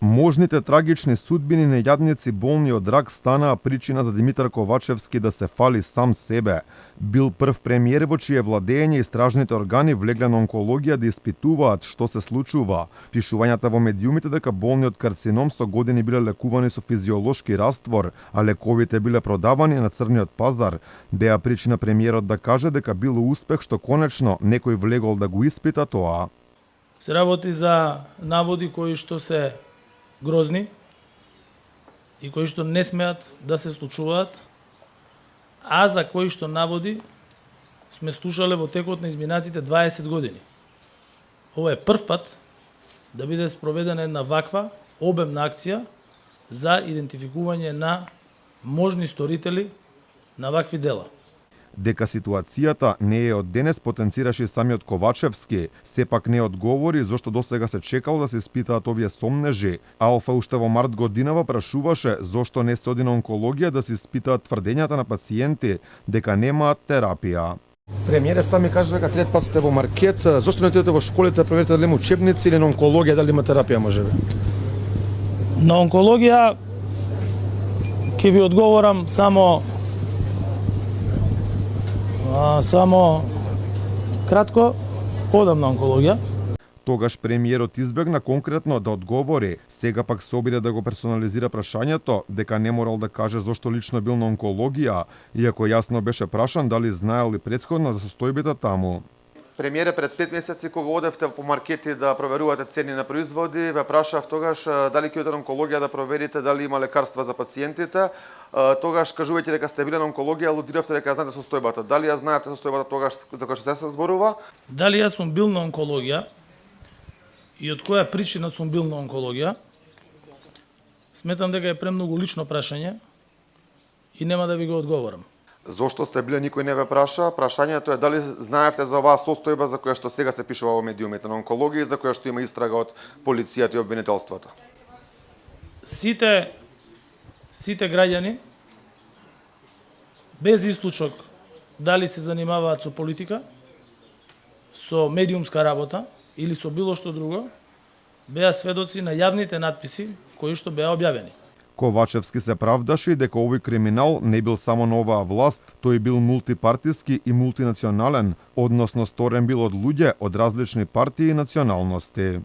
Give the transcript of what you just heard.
Можните трагични судбини нејадници болни од рак станаа причина за Димитар Ковачевски да се фали сам себе. Бил прв премиер во чие владење истражните органи влегле на онкологија да испитуваат што се случува. Пишувањата во медиумите дека болни од карцином со години биле лекувани со физиолошки раствор, а лековите биле продавани на црниот пазар, беа причина премиерот да каже дека било успех што конечно некој влегол да го испита тоа. Се работи за наводи кои што се грозни и кои што не смеат да се случуваат, а за кои што наводи сме слушале во текот на изминатите 20 години. Ова е прв пат да биде спроведена една ваква обемна акција за идентификување на можни сторители на вакви дела. Дека ситуацијата не е од денес потенцираше и самиот Ковачевски, сепак не одговори зошто досега се чекало да се испитаат овие сомнежи. Алфа уште во март годинава прашуваше зошто не се оди на онкологија да се испитаат тврдењата на пациенти дека немаат терапија. Премиерът сами кажа дека трет пат сте во маркет, зошто не отидете во школите да проверите дали има учебници или на онкологија дали има терапија можеби? На онкологија ќе ви одговорам само кратко, одам на онкологија. Тогаш премиерот избегна конкретно да одговори, сега пак се обиде да го персонализира прашањето, дека не морал да каже зошто лично бил на онкологија, иако јасно беше прашан дали знаел ли претходно за состојбите таму. Премиере, пред 5 месеци кога одевте по маркети да проверувате цени на производи, ве прашав тогаш дали ќе одите на онкологија да проверите дали има лекарства за пациентите. Тогаш кажувајќи дека сте биле на онкологија, алудиравте дека знаете состојбата. Дали ја знаевте состојбата тогаш за која што се зборува? Дали јас сум бил на онкологија и од која причина сум бил на онкологија? Сметам дека е премногу лично прашање и нема да ви го одговорам. Зошто сте биле, никој не ве праша. Прашањето е дали знаевте за оваа состојба за која што сега се пишува во медиумите на онкологија и за која што има истрага од полицијата и обвинителството. Сите граѓани, без исклучок, дали се занимаваат со политика, со медиумска работа или со било што друго, беа сведоци на јавните надписи кои што беа објавени. Ковачевски се правдаше и дека овој криминал не бил само на оваа власт, тој бил мултипартиски и мултинационален, односно сторен бил од луѓе од различни партии и националности.